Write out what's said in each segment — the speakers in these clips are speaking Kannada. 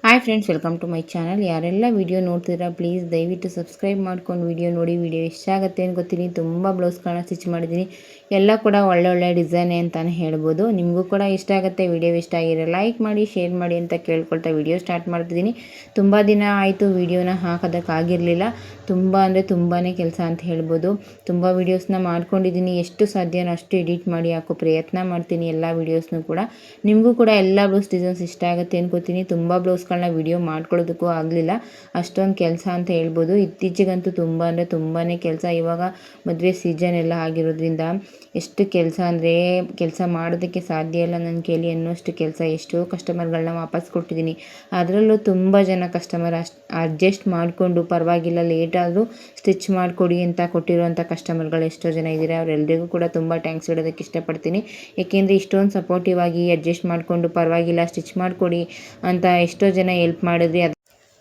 Hi friends, welcome to my channel. ಯಾರೆಲ್ಲ ವಿಡಿಯೋ ನೋಡ್ತಿದ್ದೀರಾ ಪ್ಲೀಸ್ ದಯವಿಟ್ಟು ಸಬ್ಸ್ಕ್ರೈಬ್ ಮಾಡ್ಕೊಂಡು ವಿಡಿಯೋ ನೋಡಿ. ವಿಡಿಯೋ ಎಷ್ಟಾಗುತ್ತೆ ಅಂತ ಗೊತ್ತೀನಿ. ತುಂಬ ಬ್ಲೌಸ್ಗಳನ್ನ ಸ್ಟಿಚ್ ಮಾಡಿದ್ದೀನಿ. ಎಲ್ಲ ಕೂಡ ಒಳ್ಳೆ ಡಿಸೈನೇ ಅಂತಲೇ ಹೇಳ್ಬೋದು. ನಿಮಗೂ ಕೂಡ ಇಷ್ಟ ಆಗುತ್ತೆ. ವಿಡಿಯೋ ಇಷ್ಟ ಆಗಿರೋ ಲೈಕ್ ಮಾಡಿ, ಶೇರ್ ಮಾಡಿ ಅಂತ ಕೇಳ್ಕೊಳ್ತಾ ವಿಡಿಯೋ ಸ್ಟಾರ್ಟ್ ಮಾಡ್ತಿದ್ದೀನಿ. ತುಂಬ ದಿನ ಆಯಿತು ವಿಡಿಯೋನ ಹಾಕೋದಕ್ಕಾಗಿರಲಿಲ್ಲ. ತುಂಬ ಅಂದರೆ ತುಂಬಾ ಕೆಲಸ ಅಂತ ಹೇಳ್ಬೋದು. ತುಂಬ ವೀಡಿಯೋಸ್ನ ಮಾಡ್ಕೊಂಡಿದ್ದೀನಿ. ಎಷ್ಟು ಸಾಧ್ಯನೋ ಅಷ್ಟು ಎಡಿಟ್ ಮಾಡಿ ಹಾಕೋ ಪ್ರಯತ್ನ ಮಾಡ್ತೀನಿ ಎಲ್ಲ ವೀಡಿಯೋಸ್ನೂ ಕೂಡ. ನಿಮಗೂ ಕೂಡ ಎಲ್ಲ ಬ್ಲೌಸ್ ಡಿಸೈನ್ಸ್ ಇಷ್ಟ ಆಗುತ್ತೆ ಅನ್ಕೋತೀನಿ. ತುಂಬ ಬ್ಲೌಸ್ಗಳನ್ನ ವಿಡಿಯೋ ಮಾಡ್ಕೊಳ್ಳೋದಕ್ಕೂ ಆಗಲಿಲ್ಲ, ಅಷ್ಟೊಂದು ಕೆಲಸ ಅಂತ ಹೇಳ್ಬೋದು. ಇತ್ತೀಚೆಗಂತೂ ತುಂಬ ಅಂದರೆ ತುಂಬಾ ಕೆಲಸ. ಇವಾಗ ಮದುವೆ ಸೀಸನ್ ಎಲ್ಲ ಆಗಿರೋದ್ರಿಂದ ಎಷ್ಟು ಕೆಲಸ ಅಂದರೆ ಕೆಲಸ ಮಾಡೋದಕ್ಕೆ ಸಾಧ್ಯ ಇಲ್ಲ ನನ್ನ ಕೈಲಿ ಅನ್ನೋಷ್ಟು ಕೆಲಸ. ಎಷ್ಟೋ ಕಸ್ಟಮರ್ಗಳನ್ನ ವಾಪಸ್ ಕೊಟ್ಟಿದ್ದೀನಿ. ಅದರಲ್ಲೂ ತುಂಬ ಜನ ಕಸ್ಟಮರ್ ಅಡ್ಜಸ್ಟ್ ಮಾಡಿಕೊಂಡು ಪರವಾಗಿಲ್ಲ ಲೇಟ್ ಆದರೂ ಸ್ಟಿಚ್ ಮಾಡಿಕೊಡಿ ಅಂತ ಕೊಟ್ಟಿರೋಂಥ ಕಸ್ಟಮರ್ಗಳು ಎಷ್ಟೋ ಜನ ಇದ್ದಾರೆ. ಅವರೆಲ್ಲರಿಗೂ ಕೂಡ ತುಂಬ ಥ್ಯಾಂಕ್ಸ್ ಹೇಳೋದಕ್ಕೆ ಇಷ್ಟಪಡ್ತೀನಿ. ಏಕೆಂದರೆ ಇಷ್ಟೊಂದು ಸಪೋರ್ಟಿವ್ ಆಗಿ ಅಡ್ಜಸ್ಟ್ ಮಾಡಿಕೊಂಡು ಪರವಾಗಿಲ್ಲ ಸ್ಟಿಚ್ ಮಾಡಿಕೊಡಿ ಅಂತ ಎಷ್ಟೋ ಜನ ಹೆಲ್ಪ್ ಮಾಡಿದ್ರಿ.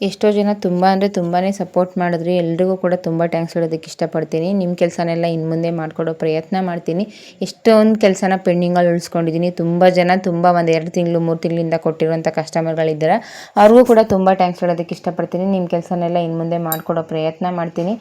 ಎಷ್ಟೋ ಜನ ತುಂಬ ಅಂದರೆ ತುಂಬಾ ಸಪೋರ್ಟ್ ಮಾಡಿದ್ರಿ. ಎಲ್ರಿಗೂ ಕೂಡ ತುಂಬ ಥ್ಯಾಂಕ್ಸ್ ಹೇಳೋದಕ್ಕೆ ಇಷ್ಟಪಡ್ತೀನಿ. ನಿಮ್ಮ ಕೆಲಸನೆಲ್ಲ ಇನ್ನು ಮುಂದೆ ಮಾಡಿಕೊಡೋ ಪ್ರಯತ್ನ ಮಾಡ್ತೀನಿ. ಎಷ್ಟೊಂದು ಕೆಲಸನ ಪೆಂಡಿಂಗಲ್ಲಿ ಉಳಿಸ್ಕೊಂಡಿದ್ದೀನಿ. ತುಂಬ ಜನ ಒಂದು 2 ತಿಂಗಳು 3 ತಿಂಗಳಿಂದ ಕೊಟ್ಟಿರುವಂಥ ಕಸ್ಟಮರ್ಗಳಿದ್ದಾರೆ. ಅವ್ರಿಗೂ ಕೂಡ ತುಂಬ ಥ್ಯಾಂಕ್ಸ್ ಹೇಳೋದಕ್ಕೆ ಇಷ್ಟಪಡ್ತೀನಿ. ನಿಮ್ಮ ಕೆಲಸನೆಲ್ಲ ಇನ್ನು ಮುಂದೆ ಮಾಡಿಕೊಡೋ ಪ್ರಯತ್ನ ಮಾಡ್ತೀನಿ.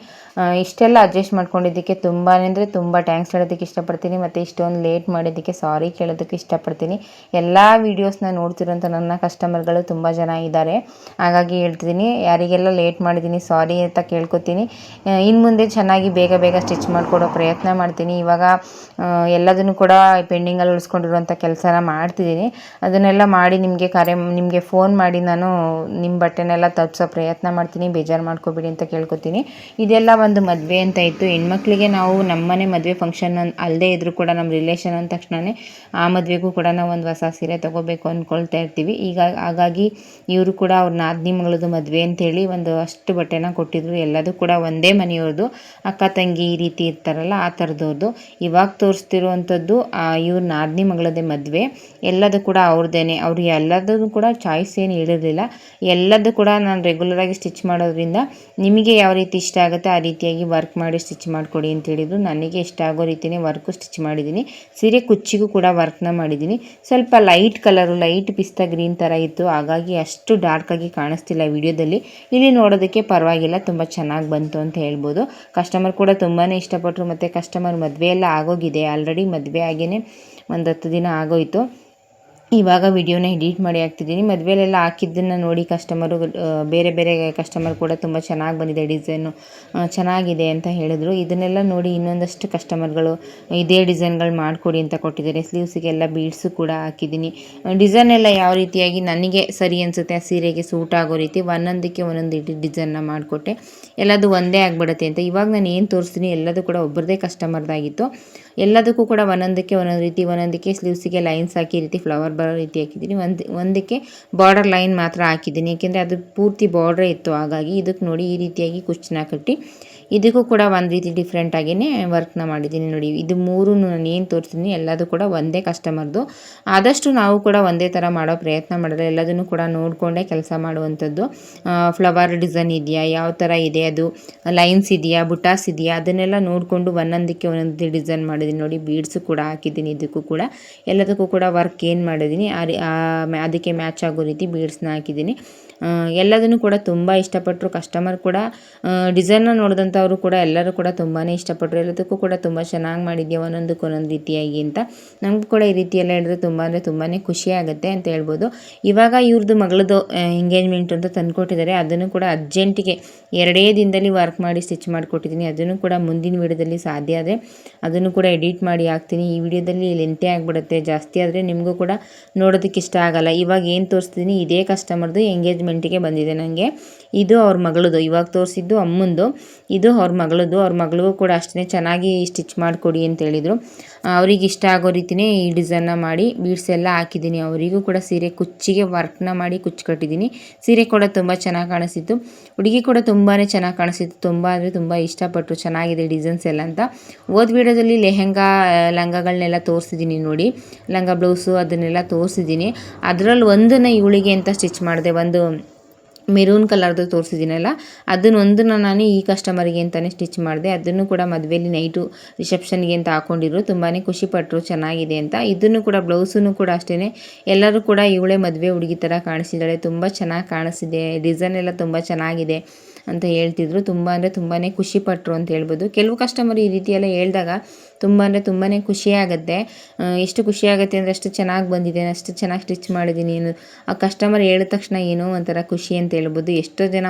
ಇಷ್ಟೆಲ್ಲ ಅಡ್ಜಸ್ಟ್ ಮಾಡ್ಕೊಂಡಿದ್ದಕ್ಕೆ ತುಂಬಾ ಅಂದರೆ ತುಂಬ ಥ್ಯಾಂಕ್ಸ್ ಹೇಳೋದಕ್ಕೆ ಇಷ್ಟಪಡ್ತೀನಿ. ಮತ್ತು ಇಷ್ಟೊಂದು ಲೇಟ್ ಮಾಡಿದ್ದಕ್ಕೆ ಸಾರಿ ಕೇಳೋದಕ್ಕೆ ಇಷ್ಟಪಡ್ತೀನಿ. ಎಲ್ಲ ವೀಡಿಯೋಸ್ನ ನೋಡ್ತಿರೋಂಥ ನನ್ನ ಕಸ್ಟಮರ್ಗಳು ತುಂಬ ಜನ ಇದ್ದಾರೆ. ಹಾಗಾಗಿ ಹೇಳ್ತಿದ್ದೀನಿ, ಯಾರಿಗೆಲ್ಲ ಲೇಟ್ ಮಾಡಿದ್ದೀನಿ ಸಾರಿ ಅಂತ ಕೇಳ್ಕೊತೀನಿ. ಇನ್ನು ಮುಂದೆ ಚೆನ್ನಾಗಿ ಬೇಗ ಸ್ಟಿಚ್ ಮಾಡಿಕೊಡೋ ಪ್ರಯತ್ನ ಮಾಡ್ತೀನಿ. ಇವಾಗ ಎಲ್ಲದನ್ನು ಕೂಡ ಪೆಂಡಿಂಗಲ್ಲಿ ಉಳಿಸ್ಕೊಂಡಿರುವಂಥ ಕೆಲಸನ ಮಾಡ್ತಿದ್ದೀನಿ. ಅದನ್ನೆಲ್ಲ ಮಾಡಿ ನಿಮಗೆ ಫೋನ್ ಮಾಡಿ ನಾನು ನಿಮ್ಮ ಬಟ್ಟೆನೆಲ್ಲ ತಪ್ಪಿಸೋ ಪ್ರಯತ್ನ ಮಾಡ್ತೀನಿ. ಬೇಜಾರು ಮಾಡ್ಕೋಬೇಡಿ ಅಂತ ಕೇಳ್ಕೊತೀನಿ. ಇದೆಲ್ಲ ಒಂದು ಮದುವೆ ಅಂತ ಇತ್ತು. ಹೆಣ್ಮಕ್ಳಿಗೆ ನಾವು ನಮ್ಮನೆ ಮದುವೆ ಫಂಕ್ಷನ್ ಅಲ್ಲದೆ ಇದ್ದರೂ ಕೂಡ ನಮ್ಮ ರಿಲೇಷನ್ ಅಂದ ತಕ್ಷಣವೇ ಆ ಮದುವೆಗೂ ಕೂಡ ನಾವು ಒಂದು ಹೊಸ ಸೀರೆ ತೊಗೋಬೇಕು ಅಂದ್ಕೊಳ್ತಾ ಇರ್ತೀವಿ. ಹಾಗಾಗಿ ಇವರು ಕೂಡ ಅವ್ರ ನಾದಿನಿ ಮಗಳದು ಮದುವೆ ಅಂತೇಳಿ ಒಂದು ಅಷ್ಟು ಬಟ್ಟೆನ ಕೊಟ್ಟಿದ್ರು. ಎಲ್ಲದೂ ಕೂಡ ಒಂದೇ ಮನೆಯವ್ರದ್ದು, ಅಕ್ಕ ತಂಗಿ ಈ ರೀತಿ ಇರ್ತಾರಲ್ಲ ಆ ಥರದವ್ರದ್ದು. ಇವಾಗ ತೋರಿಸ್ತಿರುವಂಥದ್ದು ಇವ್ರ ನಾದಿನಿ ಮಗಳದೇ ಮದುವೆ. ಎಲ್ಲದೂ ಕೂಡ ಅವ್ರದ್ದೇನೆ. ಅವ್ರಿಗೆ ಎಲ್ಲದೂ ಕೂಡ ಚಾಯ್ಸ್ ಏನು ಹೇಳಿರಲಿಲ್ಲ. ಎಲ್ಲದೂ ಕೂಡ ನಾನು ರೆಗ್ಯುಲರಾಗಿ ಸ್ಟಿಚ್ ಮಾಡೋದ್ರಿಂದ ನಿಮಗೆ ಯಾವ ರೀತಿ ಇಷ್ಟ ಆಗುತ್ತೆ ಆ ರೀತಿಯಾಗಿ ವರ್ಕ್ ಮಾಡಿ ಸ್ಟಿಚ್ ಮಾಡಿಕೊಡಿ ಅಂತ ಹೇಳಿದರು. ನನಗೆ ಇಷ್ಟ ಆಗೋ ರೀತಿಯೇ ವರ್ಕು ಸ್ಟಿಚ್ ಮಾಡಿದ್ದೀನಿ. ಸೀರೆ ಕುಚ್ಚಿಗೂ ಕೂಡ ವರ್ಕ್ನ ಮಾಡಿದ್ದೀನಿ. ಸ್ವಲ್ಪ ಲೈಟ್ ಕಲರು, ಲೈಟ್ ಪಿಸ್ತಾ ಗ್ರೀನ್ ಥರ ಇತ್ತು. ಹಾಗಾಗಿ ಅಷ್ಟು ಡಾರ್ಕಾಗಿ ಕಾಣಿಸ್ತಿಲ್ಲ ವಿಡಿಯೋದಲ್ಲಿ. ಇಲ್ಲಿ ನೋಡೋದಕ್ಕೆ ಪರವಾಗಿಲ್ಲ, ತುಂಬ ಚೆನ್ನಾಗಿ ಬಂತು ಅಂತ ಹೇಳ್ಬೋದು. ಕಸ್ಟಮರ್ ಕೂಡ ತುಂಬಾ ಇಷ್ಟಪಟ್ಟರು. ಮತ್ತು ಕಸ್ಟಮರ್ ಮದುವೆ ಎಲ್ಲ ಆಗೋಗಿದೆ. ಆಲ್ರೆಡಿ ಮದುವೆ ಆಗೇ ಒಂದು 10 ದಿನ ಆಗೋಯಿತು. ಇವಾಗ ವಿಡಿಯೋನ ಎಡಿಟ್ ಮಾಡಿ ಹಾಕ್ತಿದ್ದೀನಿ. ಮದುವೆಲೆಲ್ಲ ಹಾಕಿದ್ದನ್ನು ನೋಡಿ ಕಸ್ಟಮರು, ಬೇರೆ ಕಸ್ಟಮರ್ ಕೂಡ ತುಂಬ ಚೆನ್ನಾಗಿ ಬಂದಿದೆ ಡಿಸೈನು, ಚೆನ್ನಾಗಿದೆ ಅಂತ ಹೇಳಿದ್ರು. ಇದನ್ನೆಲ್ಲ ನೋಡಿ ಇನ್ನೊಂದಷ್ಟು ಕಸ್ಟಮರ್ಗಳು ಇದೇ ಡಿಸೈನ್ಗಳು ಮಾಡಿಕೊಡಿ ಅಂತ ಕೊಟ್ಟಿದ್ದಾರೆ. ಸ್ಲೀವ್ಸಿಗೆಲ್ಲ ಬೀಡ್ಸು ಕೂಡ ಹಾಕಿದ್ದೀನಿ. ಡಿಸೈನ್ ಎಲ್ಲ ಯಾವ ರೀತಿಯಾಗಿ ನನಗೆ ಸರಿ ಅನಿಸುತ್ತೆ, ಆ ಸೀರೆಗೆ ಸೂಟ್ ಆಗೋ ರೀತಿ ಒಂದೊಂದಕ್ಕೆ ಒಂದೊಂದು ಡಿಸೈನ್ನ ಮಾಡಿಕೊಟ್ಟೆ. ಎಲ್ಲದು ಒಂದೇ ಆಗಿಬಿಡುತ್ತೆ ಅಂತ. ಇವಾಗ ನಾನು ಏನು ತೋರಿಸ್ತೀನಿ ಎಲ್ಲದೂ ಕೂಡ ಒಬ್ಬರದೇ ಕಸ್ಟಮರ್ದಾಗಿತ್ತು. ಎಲ್ಲದಕ್ಕೂ ಕೂಡ ಒಂದೊಂದಕ್ಕೆ ಒಂದೊಂದಕ್ಕೆ ಸ್ಲೀವ್ಸಿಗೆ ಲೈನ್ಸ್ ಹಾಕಿ ರೀತಿ ಫ್ಲವರ್ ಬರೋ ರೀತಿ ಹಾಕಿದ್ದೀನಿ. ಒಂದಕ್ಕೆ ಬಾರ್ಡರ್ ಲೈನ್ ಮಾತ್ರ ಹಾಕಿದ್ದೀನಿ, ಏಕೆಂದರೆ ಅದು ಪೂರ್ತಿ ಬಾರ್ಡ್ರೇ ಇತ್ತು. ಹಾಗಾಗಿ ಇದಕ್ಕೆ ನೋಡಿ ಈ ರೀತಿಯಾಗಿ ಕುಚ್ಚನ್ನ ಕಟ್ಟಿ ಇದಕ್ಕೂ ಕೂಡ ಒಂದು ರೀತಿ ಡಿಫ್ರೆಂಟಾಗಿಯೇ ವರ್ಕ್ನ ಮಾಡಿದ್ದೀನಿ. ನೋಡಿ, ಇದು 3 ನಾನು ಏನು ತೋರಿಸ್ತೀನಿ ಎಲ್ಲದೂ ಕೂಡ ಒಂದೇ ಕಸ್ಟಮರ್ದು. ಆದಷ್ಟು ನಾವು ಕೂಡ ಒಂದೇ ಥರ ಮಾಡೋ ಪ್ರಯತ್ನ ಮಾಡಿದ್ರೆ ಎಲ್ಲದನ್ನು ಕೂಡ ನೋಡಿಕೊಂಡೇ ಕೆಲಸ ಮಾಡುವಂಥದ್ದು. ಫ್ಲವರ್ ಡಿಸೈನ್ ಇದೆಯಾ, ಯಾವ ಥರ ಇದೆ, ಅದು ಲೈನ್ಸ್ ಇದೆಯಾ, ಬುಟಾಸ್ ಇದೆಯಾ, ಅದನ್ನೆಲ್ಲ ನೋಡಿಕೊಂಡು ಒಂದೊಂದಕ್ಕೆ ಒಂದೊಂದು ಡಿಸೈನ್ ಮಾಡಿದ್ದೀನಿ. ನೋಡಿ, ಬೀಡ್ಸು ಕೂಡ ಹಾಕಿದ್ದೀನಿ. ಇದಕ್ಕೂ ಕೂಡ ಎಲ್ಲದಕ್ಕೂ ಕೂಡ ವರ್ಕ್ ಏನು ಮಾಡಿದ್ದೀನಿ ಅದಕ್ಕೆ ಮ್ಯಾಚ್ ಆಗೋ ರೀತಿ ಬೀಡ್ಸ್ನ ಹಾಕಿದ್ದೀನಿ. ಎಲ್ಲದನ್ನು ಕೂಡ ತುಂಬ ಇಷ್ಟಪಟ್ಟರು. ಕಸ್ಟಮರ್ ಕೂಡ ಡಿಸೈನ್ನ ನೋಡಿದಂಥವರು ಕೂಡ ಎಲ್ಲರೂ ಕೂಡ ತುಂಬಾ ಇಷ್ಟಪಟ್ಟರು. ಎಲ್ಲದಕ್ಕೂ ಕೂಡ ತುಂಬ ಚೆನ್ನಾಗಿ ಮಾಡಿದ್ಯಾ ಒಂದೊಂದಕ್ಕೆ ಒಂದೊಂದು ರೀತಿಯಾಗಿ ಅಂತ. ನಮಗೂ ಕೂಡ ಈ ರೀತಿ ಎಲ್ಲ ಹೇಳಿದ್ರೆ ತುಂಬಾ ಖುಷಿ ಆಗುತ್ತೆ ಅಂತ ಹೇಳ್ಬೋದು. ಇವಾಗ ಇವ್ರದ್ದು ಮಗಳದ್ದು ಎಂಗೇಜ್ಮೆಂಟ್ ಅಂತ ತಂದುಕೊಟ್ಟಿದ್ದಾರೆ. ಅದನ್ನು ಕೂಡ ಅರ್ಜೆಂಟಿಗೆ 2 ದಿನದಲ್ಲಿ ವರ್ಕ್ ಮಾಡಿ ಸ್ಟಿಚ್ ಮಾಡಿಕೊಟ್ಟಿದ್ದೀನಿ. ಅದನ್ನು ಕೂಡ ಮುಂದಿನ ವಿಡಿಯೋದಲ್ಲಿ ಸಾಧ್ಯ ಆದರೆ ಅದನ್ನು ಕೂಡ ಎಡಿಟ್ ಮಾಡಿ ಹಾಕ್ತೀನಿ. ಈ ವಿಡಿಯೋದಲ್ಲಿ ಲೆಂತೆ ಆಗಿಬಿಡುತ್ತೆ, ಜಾಸ್ತಿ ಆದರೆ ನಿಮಗೂ ಕೂಡ ನೋಡೋದಕ್ಕೆ ಇಷ್ಟ ಆಗಲ್ಲ. ಇವಾಗ ಏನು ತೋರಿಸ್ತೀನಿ ಇದೇ ಕಸ್ಟಮರ್ದು ಎಂಗೇಜ್ಮೆಂಟಿಗೆ ಬಂದಿದೆ ನನಗೆ. ಇದು ಅವ್ರ ಮಗಳದು, ಇವಾಗ ತೋರಿಸಿದ್ದು ಅಮ್ಮಂದು, ಇದು ಅವ್ರ ಮಗಳದು. ಅವ್ರ ಮಗಳಿಗೂ ಕೂಡ ಅಷ್ಟೇ ಚೆನ್ನಾಗಿ ಸ್ಟಿಚ್ ಮಾಡಿಕೊಡಿ ಅಂತ ಹೇಳಿದರು. ಅವ್ರಿಗೆ ಇಷ್ಟ ಆಗೋ ರೀತಿಯೇ ಈ ಡಿಸೈನ್ನ ಮಾಡಿ ಬೀಡ್ಸ್ ಎಲ್ಲ ಹಾಕಿದ್ದೀನಿ. ಅವರಿಗೂ ಕೂಡ ಸೀರೆ ಕುಚ್ಚಿಗೆ ವರ್ಕ್ನ ಮಾಡಿ ಕುಚ್ಚು ಕಟ್ಟಿದ್ದೀನಿ. ಸೀರೆ ಕೂಡ ತುಂಬ ಚೆನ್ನಾಗಿ ಕಾಣಿಸ್ತಿತ್ತು. ಹುಡುಗಿ ಕೂಡ ತುಂಬಾ ಚೆನ್ನಾಗಿ ಕಾಣಿಸ್ತಿತ್ತು. ತುಂಬ ಅಂದರೆ ತುಂಬ ಇಷ್ಟಪಟ್ಟರು, ಚೆನ್ನಾಗಿದೆ ಡಿಸೈನ್ಸ್ ಎಲ್ಲ ಅಂತ. ವಿಡಿಯೋದಲ್ಲಿ ಲೆಹೆಂಗಾ ಲಂಗಗಳನ್ನೆಲ್ಲ ತೋರಿಸಿದ್ದೀನಿ ನೋಡಿ, ಲಂಗ ಬ್ಲೌಸು ಅದನ್ನೆಲ್ಲ ತೋರಿಸಿದ್ದೀನಿ. ಅದರಲ್ಲಿ ಒಂದನ್ನು ಇವಳಿಗೆ ಅಂತ ಸ್ಟಿಚ್ ಮಾಡಿದೆ. ಒಂದು ಮೆರೂನ್ ಕಲರ್ದು ತೋರಿಸಿದ್ದೀನಲ್ಲ ಅದನ್ನೊಂದನ್ನು ನಾನು ಈ ಕಸ್ಟಮರಿಗೆ ಅಂತಲೇ ಸ್ಟಿಚ್ ಮಾಡಿದೆ. ಅದನ್ನು ಕೂಡ ಮದುವೆಯಲ್ಲಿ ನೈಟು ರಿಸೆಪ್ಷನ್ಗೆ ಅಂತ ಹಾಕ್ಕೊಂಡಿದ್ರು. ತುಂಬಾ ಖುಷಿಪಟ್ಟರು ಚೆನ್ನಾಗಿದೆ ಅಂತ. ಇದನ್ನು ಕೂಡ ಬ್ಲೌಸನ್ನು ಕೂಡ ಅಷ್ಟೇ ಎಲ್ಲರೂ ಕೂಡ ಇವಳೇ ಮದುವೆ ಹುಡುಗಿ ಥರ ಕಾಣಿಸಿದ್ದಾಳೆ, ತುಂಬ ಚೆನ್ನಾಗಿ ಕಾಣಿಸ್ತಿದೆ, ಡಿಸೈನ್ ಎಲ್ಲ ತುಂಬ ಚೆನ್ನಾಗಿದೆ ಅಂತ ಹೇಳ್ತಿದ್ರು. ತುಂಬ ಅಂದರೆ ತುಂಬಾ ಖುಷಿಪಟ್ಟರು ಅಂತ ಹೇಳ್ಬೋದು. ಕೆಲವು ಕಸ್ಟಮರ್ ಈ ರೀತಿ ಎಲ್ಲ ಹೇಳಿದಾಗ ತುಂಬ ಅಂದರೆ ತುಂಬಾ ಖುಷಿಯಾಗುತ್ತೆ. ಎಷ್ಟು ಖುಷಿಯಾಗುತ್ತೆ ಅಂದರೆ ಅಷ್ಟು ಚೆನ್ನಾಗಿ ಬಂದಿದೆ, ಅಷ್ಟು ಚೆನ್ನಾಗಿ ಸ್ಟಿಚ್ ಮಾಡಿದ್ದೀನಿ ಆ ಕಸ್ಟಮರ್ ಹೇಳಿದ ತಕ್ಷಣ ಏನೋ ಒಂಥರ ಖುಷಿ ಅಂತ ಹೇಳ್ಬೋದು. ಎಷ್ಟೋ ಜನ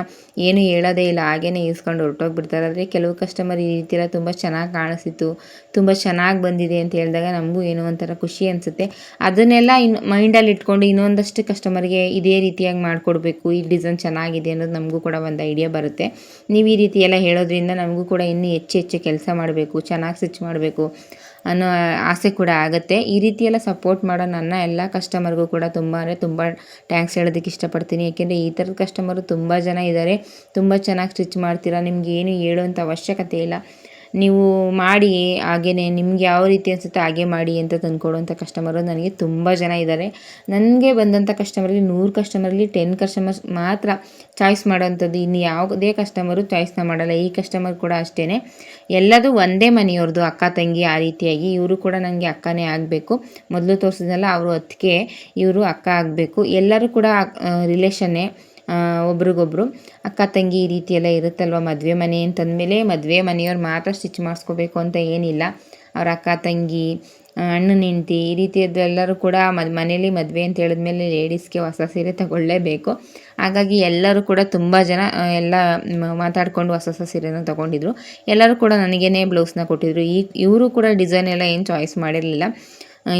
ಏನು ಹೇಳೋದೇ ಇಲ್ಲ, ಹಾಗೇ ಇಸ್ಕೊಂಡು ಹೊರಟೋಗ್ಬಿಡ್ತಾರೆ. ಆದರೆ ಕೆಲವು ಕಸ್ಟಮರ್ ಈ ರೀತಿ ಎಲ್ಲ ತುಂಬ ಚೆನ್ನಾಗಿ ಕಾಣಿಸ್ತಿತ್ತು, ತುಂಬ ಚೆನ್ನಾಗಿ ಬಂದಿದೆ ಅಂತ ಹೇಳಿದಾಗ ನಮಗೂ ಏನೋ ಒಂಥರ ಖುಷಿ ಅನಿಸುತ್ತೆ. ಅದನ್ನೆಲ್ಲ ಮೈಂಡಲ್ಲಿ ಇಟ್ಕೊಂಡು ಇನ್ನೊಂದಷ್ಟು ಕಸ್ಟಮರ್ಗೆ ಇದೇ ರೀತಿಯಾಗಿ ಮಾಡಿಕೊಡ್ಬೇಕು, ಈ ಡಿಸೈನ್ ಚೆನ್ನಾಗಿದೆ ಅನ್ನೋದು ನಮಗೂ ಕೂಡ ಒಂದು ಐಡಿಯಾ ಬರುತ್ತೆ. ನೀವು ಈ ರೀತಿ ಎಲ್ಲ ಹೇಳೋದ್ರಿಂದ ನಮಗೂ ಕೂಡ ಇನ್ನೂ ಹೆಚ್ಚು ಕೆಲಸ ಮಾಡಬೇಕು, ಚೆನ್ನಾಗಿ ಸ್ಟಿಚ್ ಮಾಡಬೇಕು ಅನ್ನೋ ಆಸೆ ಕೂಡ ಆಗುತ್ತೆ. ಈ ರೀತಿಯೆಲ್ಲ ಸಪೋರ್ಟ್ ಮಾಡೋ ನನ್ನ ಎಲ್ಲ ಕಸ್ಟಮರ್ಗೂ ಕೂಡ ತುಂಬ ಅಂದರೆ ತುಂಬ ಥ್ಯಾಂಕ್ಸ್ ಹೇಳೋದಕ್ಕೆ ಇಷ್ಟಪಡ್ತೀನಿ. ಏಕೆಂದರೆ ಈ ಥರದ ಕಸ್ಟಮರು ತುಂಬ ಜನ ಇದ್ದಾರೆ. ತುಂಬ ಚೆನ್ನಾಗಿ ಸ್ಟಿಚ್ ಮಾಡ್ತೀರಾ, ನಿಮ್ಗೆ ಏನು ಹೇಳುವಂಥ ಅವಶ್ಯಕತೆ ಇಲ್ಲ, ನೀವು ಮಾಡಿ ಹಾಗೆಯೇ ನಿಮ್ಗೆ ಯಾವ ರೀತಿ ಅನಿಸುತ್ತೆ ಹಾಗೆ ಮಾಡಿ ಅಂತ ತಂದುಕೊಡುವಂಥ ಕಸ್ಟಮರು ನನಗೆ ತುಂಬ ಜನ ಇದ್ದಾರೆ. ನನಗೆ ಬಂದಂಥ ಕಸ್ಟಮರಲ್ಲಿ 100 ಕಸ್ಟಮರಲ್ಲಿ 10 ಕಸ್ಟಮರ್ಸ್ ಮಾತ್ರ ಚಾಯ್ಸ್ ಮಾಡೋವಂಥದ್ದು, ಇನ್ನು ಯಾವುದೇ ಕಸ್ಟಮರು ಚಾಯ್ಸ್ನ ಮಾಡಲ್ಲ. ಈ ಕಸ್ಟಮರ್ ಕೂಡ ಅಷ್ಟೇ, ಎಲ್ಲದೂ ಒಂದೇ ಮನೆಯವ್ರದ್ದು, ಅಕ್ಕ ತಂಗಿ ಆ ರೀತಿಯಾಗಿ. ಇವರು ಕೂಡ ನನಗೆ ಅಕ್ಕನೇ ಆಗಬೇಕು. ಮೊದಲು ತೋರಿಸಿದ್ನಲ್ಲ ಅವರು ಅತ್ತಿಗೆ, ಇವರು ಅಕ್ಕ ಆಗಬೇಕು. ಎಲ್ಲರೂ ಕೂಡ ರಿಲೇಷನ್ನೇ, ಒಬ್ರಿಗೊಬ್ರು ಅಕ್ಕ ತಂಗಿ ಈ ರೀತಿ ಎಲ್ಲ ಇರುತ್ತಲ್ವ. ಮದುವೆ ಮನೆ ಅಂತಂದಮೇಲೆ ಮದುವೆ ಮನೆಯವ್ರು ಮಾತ್ರ ಸ್ಟಿಚ್ ಮಾಡಿಸ್ಕೋಬೇಕು ಅಂತ ಏನಿಲ್ಲ. ಅವ್ರ ಅಕ್ಕ ತಂಗಿ, ಅಣ್ಣನ ಹೆಂಡ್ತಿ ಈ ರೀತಿಯದ್ದೆಲ್ಲರೂ ಕೂಡ ಮನೇಲಿ ಮದುವೆ ಅಂತ ಹೇಳಿದ್ಮೇಲೆ ಲೇಡೀಸ್ಗೆ ಹೊಸ ಸೀರೆ ತಗೊಳ್ಳೇಬೇಕು. ಹಾಗಾಗಿ ಎಲ್ಲರೂ ಕೂಡ ತುಂಬ ಜನ ಎಲ್ಲ ಮಾತಾಡಿಕೊಂಡು ಹೊಸ ಸೀರೆನ ತೊಗೊಂಡಿದ್ರು. ಎಲ್ಲರೂ ಕೂಡ ನನಗೇ ಬ್ಲೌಸ್ನ ಕೊಟ್ಟಿದ್ರು. ಇವರು ಕೂಡ ಡಿಸೈನ್ ಎಲ್ಲ ಏನು ಚಾಯ್ಸ್ ಮಾಡಿರಲಿಲ್ಲ.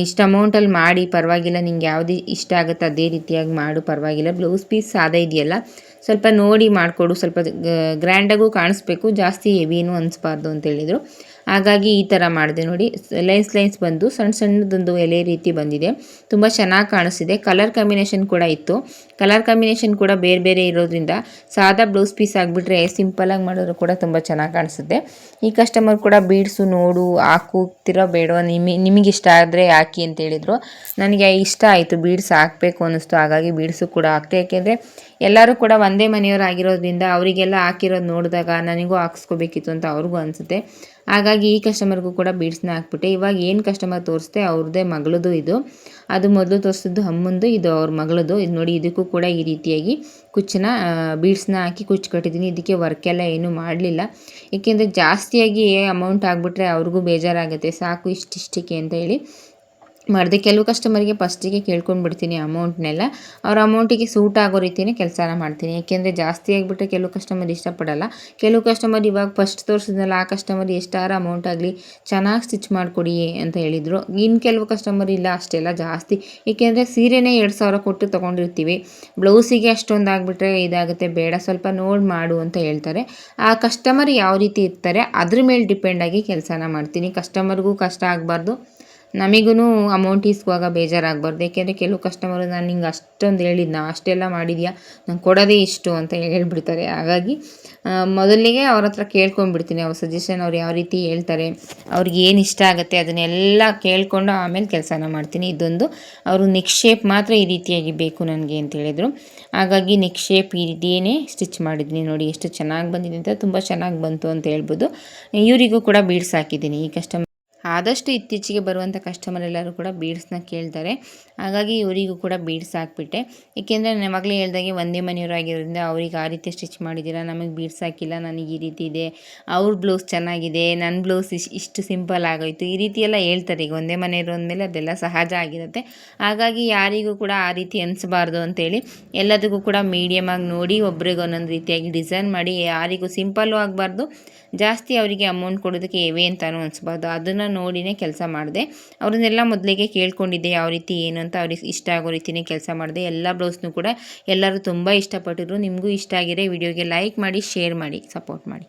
ಇಷ್ಟು ಅಮೌಂಟಲ್ಲಿ ಮಾಡಿ ಪರವಾಗಿಲ್ಲ, ನಿಂಗೆ ಯಾವುದು ಇಷ್ಟ ಆಗುತ್ತೆ ಅದೇ ರೀತಿಯಾಗಿ ಮಾಡು ಪರವಾಗಿಲ್ಲ, ಬ್ಲೌಸ್ ಪೀಸ್ ಸಾದ ಇದೆಯಲ್ಲ ಸ್ವಲ್ಪ ನೋಡಿ ಮಾಡಿಕೊಡು, ಸ್ವಲ್ಪ ಗ್ರ್ಯಾಂಡಾಗೂ ಕಾಣಿಸ್ಬೇಕು, ಜಾಸ್ತಿ ಹೆವಿನೂ ಅನಿಸ್ಬಾರ್ದು ಅಂತೇಳಿದರು. ಹಾಗಾಗಿ ಈ ಥರ ಮಾಡಿದೆ ನೋಡಿ. ಲೈನ್ಸ್ ಬಂದು ಸಣ್ಣ ಸಣ್ಣದೊಂದು ಎಲೆ ರೀತಿ ಬಂದಿದೆ, ತುಂಬ ಚೆನ್ನಾಗಿ ಕಾಣಿಸ್ತಿದೆ. ಕಲರ್ ಕಾಂಬಿನೇಷನ್ ಕೂಡ ಇತ್ತು. ಕಲರ್ ಕಾಂಬಿನೇಷನ್ ಕೂಡ ಬೇರೆ ಬೇರೆ ಇರೋದ್ರಿಂದ ಸಾದಾ ಬ್ಲೌಸ್ ಪೀಸ್ ಆಗಿಬಿಟ್ರೆ ಸಿಂಪಲಾಗಿ ಮಾಡಿದ್ರು ಕೂಡ ತುಂಬ ಚೆನ್ನಾಗಿ ಕಾಣಿಸುತ್ತೆ. ಈ ಕಸ್ಟಮರ್ ಕೂಡ ಬೀಡ್ಸು ನೋಡು ಹಾಕುತ್ತಿರೋ ಬೇಡೋ ನಿಮಗಿಷ್ಟ ಆದರೆ ಹಾಕಿ ಅಂತ ಹೇಳಿದರು. ನನಗೆ ಇಷ್ಟ ಆಯಿತು, ಬೀಡ್ಸ್ ಹಾಕಬೇಕು ಅನ್ನಿಸ್ತು. ಹಾಗಾಗಿ ಬೀಡ್ಸು ಕೂಡ ಹಾಕ್ತೆ. ಏಕೆಂದರೆ ಎಲ್ಲರೂ ಕೂಡ ಒಂದೇ ಮನೆಯವರು ಆಗಿರೋದ್ರಿಂದ ಅವರಿಗೆಲ್ಲ ಹಾಕಿರೋದು ನೋಡಿದಾಗ ನನಗೂ ಹಾಕ್ಸ್ಕೋಬೇಕಿತ್ತು ಅಂತ ಅವ್ರಿಗೂ ಅನಿಸುತ್ತೆ. ಹಾಗಾಗಿ ಈ ಕಸ್ಟಮರ್ಗೂ ಕೂಡ ಬೀಡ್ಸ್ನ ಹಾಕ್ಬಿಟ್ಟೆ. ಇವಾಗ ಏನು ಕಸ್ಟಮರ್ ತೋರಿಸ್ತೆ ಅವ್ರದ್ದೇ ಮಗಳದು ಇದು, ಅದು ಮೊದಲು ತೋರಿಸಿದ್ದು ಅಮ್ಮಂದು, ಇದು ಅವ್ರ ಮಗಳದು. ಇದು ನೋಡಿ, ಇದಕ್ಕೂ ಕೂಡ ಈ ರೀತಿಯಾಗಿ ಕುಚ್ಚನ್ನ ಬೀಡ್ಸ್ನ ಹಾಕಿ ಕುಚ್ಚು ಕಟ್ಟಿದ್ದೀನಿ. ಇದಕ್ಕೆ ವರ್ಕೆಲ್ಲ ಏನೂ ಮಾಡಲಿಲ್ಲ, ಏಕೆಂದರೆ ಜಾಸ್ತಿಯಾಗಿ ಅಮೌಂಟ್ ಆಗಿಬಿಟ್ರೆ ಅವ್ರಿಗೂ ಬೇಜಾರಾಗುತ್ತೆ, ಸಾಕು ಇಷ್ಟಿಷ್ಟಕ್ಕೆ ಅಂತ ಹೇಳಿ ಮಾಡಿದೆ. ಕೆಲವು ಕಸ್ಟಮರಿಗೆ ಫಸ್ಟಿಗೆ ಕೇಳ್ಕೊಂಡ್ಬಿಡ್ತೀನಿ ಅಮೌಂಟ್ನೆಲ್ಲ, ಅವ್ರ ಅಮೌಂಟಿಗೆ ಸೂಟ್ ಆಗೋ ರೀತಿಯೇ ಕೆಲಸನ ಮಾಡ್ತೀನಿ. ಏಕೆಂದರೆ ಜಾಸ್ತಿ ಆಗಿಬಿಟ್ರೆ ಕೆಲವು ಕಸ್ಟಮರ್ ಇಷ್ಟಪಡಲ್ಲ. ಕೆಲವು ಕಸ್ಟಮರ್ ಇವಾಗ ಫಸ್ಟ್ ತೋರಿಸಿದ್ನಲ್ಲ ಆ ಕಸ್ಟಮರ್ ಎಷ್ಟಾರ ಅಮೌಂಟ್ ಆಗಲಿ ಚೆನ್ನಾಗಿ ಸ್ಟಿಚ್ ಮಾಡಿಕೊಡಿ ಅಂತ ಹೇಳಿದರು. ಇನ್ನು ಕೆಲವು ಕಸ್ಟಮರ್ ಇಲ್ಲ ಅಷ್ಟೆಲ್ಲ ಜಾಸ್ತಿ, ಏಕೆಂದರೆ ಸೀರೆನೇ 2,000 ಕೊಟ್ಟು ತೊಗೊಂಡಿರ್ತೀವಿ, ಬ್ಲೌಸಿಗೆ ಅಷ್ಟೊಂದು ಆಗಿಬಿಟ್ರೆ ಇದಾಗುತ್ತೆ, ಬೇಡ ಸ್ವಲ್ಪ ನೋಡಿ ಮಾಡು ಅಂತ ಹೇಳ್ತಾರೆ. ಆ ಕಸ್ಟಮರ್ ಯಾವ ರೀತಿ ಇರ್ತಾರೆ ಅದ್ರ ಮೇಲೆ ಡಿಪೆಂಡಾಗಿ ಕೆಲಸನ ಮಾಡ್ತೀನಿ. ಕಸ್ಟಮರ್ಗೂ ಕಷ್ಟ ಆಗಬಾರ್ದು, ನಮಗೂ ಅಮೌಂಟ್ ಇಸ್ಕುವಾಗ ಬೇಜಾರಾಗಬಾರ್ದು. ಏಕೆಂದರೆ ಕೆಲವು ಕಸ್ಟಮರು ನಾನು ನಿಂಗೆ ಅಷ್ಟೊಂದು ಹೇಳಿದ್ನ, ಅಷ್ಟೆಲ್ಲ ಮಾಡಿದ್ಯಾ, ನಂಗೆ ಕೊಡೋದೇ ಇಷ್ಟು ಅಂತ ಹೇಳ್ಬಿಡ್ತಾರೆ. ಹಾಗಾಗಿ ಮೊದಲಿಗೆ ಅವ್ರ ಹತ್ರ ಕೇಳ್ಕೊಂಡ್ಬಿಡ್ತೀನಿ, ಅವ್ರ ಸಜೆಷನ್ ಅವ್ರು ಯಾವ ರೀತಿ ಹೇಳ್ತಾರೆ, ಅವ್ರಿಗೆ ಏನು ಇಷ್ಟ ಆಗುತ್ತೆ ಅದನ್ನೆಲ್ಲ ಕೇಳಿಕೊಂಡು ಆಮೇಲೆ ಕೆಲಸನ ಮಾಡ್ತೀನಿ. ಇದೊಂದು ಅವರು ನೆಕ್ ಶೇಪ್ ಮಾತ್ರ ಈ ರೀತಿಯಾಗಿ ಬೇಕು ನನಗೆ ಅಂತ ಹೇಳಿದರು. ಹಾಗಾಗಿ ನೆಕ್ ಶೇಪ್ ಇದೇನೇ ಸ್ಟಿಚ್ ಮಾಡಿದ್ದೀನಿ. ನೋಡಿ ಎಷ್ಟು ಚೆನ್ನಾಗಿ ಬಂದಿದೆ ಅಂತ, ತುಂಬ ಚೆನ್ನಾಗಿ ಬಂತು ಅಂತ ಹೇಳ್ಬೋದು. ಇವರಿಗೂ ಕೂಡ ಬೀಡ್ಸ್ ಹಾಕಿದ್ದೀನಿ. ಈ ಕಸ್ಟಮರ್ ಆದಷ್ಟು ಇತ್ತೀಚೆಗೆ ಬರುವಂಥ ಕಸ್ಟಮರ್ ಎಲ್ಲರೂ ಕೂಡ ಬೀಡ್ಸ್ನ ಕೇಳ್ತಾರೆ. ಹಾಗಾಗಿ ಇವರಿಗೂ ಕೂಡ ಬೀಡ್ಸ್ ಹಾಕ್ಬಿಟ್ಟೆ. ಏಕೆಂದರೆ ನವಾಗಲೇ ಹೇಳ್ದಾಗೆ ಒಂದೇ ಮನೆಯವರು ಆಗಿರೋದ್ರಿಂದ ಅವ್ರಿಗೆ ಆ ರೀತಿ ಸ್ಟಿಚ್ ಮಾಡಿದ್ದೀರಾ, ನಮಗೆ ಬೀಡ್ಸ್ ಹಾಕಿಲ್ಲ, ನನಗೆ ಈ ರೀತಿ ಇದೆ, ಅವ್ರ ಬ್ಲೌಸ್ ಚೆನ್ನಾಗಿದೆ, ನನ್ನ ಬ್ಲೌಸ್ ಇಷ್ಟು ಸಿಂಪಲ್ ಆಗೋಯ್ತು, ಈ ರೀತಿ ಎಲ್ಲ ಹೇಳ್ತಾರೆ. ಈಗ ಒಂದೇ ಮನೆಯವರು ಅಂದಮೇಲೆ ಅದೆಲ್ಲ ಸಹಜ ಆಗಿರುತ್ತೆ. ಹಾಗಾಗಿ ಯಾರಿಗೂ ಕೂಡ ಆ ರೀತಿ ಅನಿಸ್ಬಾರ್ದು ಅಂತೇಳಿ ಎಲ್ಲದಕ್ಕೂ ಕೂಡ ಮೀಡಿಯಮಾಗಿ ನೋಡಿ ಒಬ್ರಿಗೆ ಒಂದೊಂದು ರೀತಿಯಾಗಿ ಡಿಸೈನ್ ಮಾಡಿ, ಯಾರಿಗೂ ಸಿಂಪಲ್ಲು ಆಗಬಾರ್ದು, ಜಾಸ್ತಿ ಅವರಿಗೆ ಅಮೌಂಟ್ ಕೊಡೋದಕ್ಕೆ ಹೆವಿ ಅಂತಲೂ ಅನಿಸ್ಬಾರ್ದು, ಅದನ್ನು ನೋಡಿನೇ ಕೆಲಸ ಮಾಡಿದೆ. ಅವ್ರನ್ನೆಲ್ಲ ಮೊದಲಿಗೆ ಕೇಳ್ಕೊಂಡಿದ್ದೆ ಯಾವ ರೀತಿ ಏನು ಅಂತ, ಅವ್ರಿಗೆ ಇಷ್ಟ ಆಗೋ ರೀತಿಯೇ ಕೆಲಸ ಮಾಡಿದೆ. ಎಲ್ಲ ಬ್ಲೌಸ್ನೂ ಕೂಡ ಎಲ್ಲರೂ ತುಂಬ ಇಷ್ಟಪಟ್ಟಿದ್ರು. ನಿಮಗೂ ಇಷ್ಟ ಆಗಿರೋ ವಿಡಿಯೋಗೆ ಲೈಕ್ ಮಾಡಿ, ಶೇರ್ ಮಾಡಿ, ಸಪೋರ್ಟ್ ಮಾಡಿ.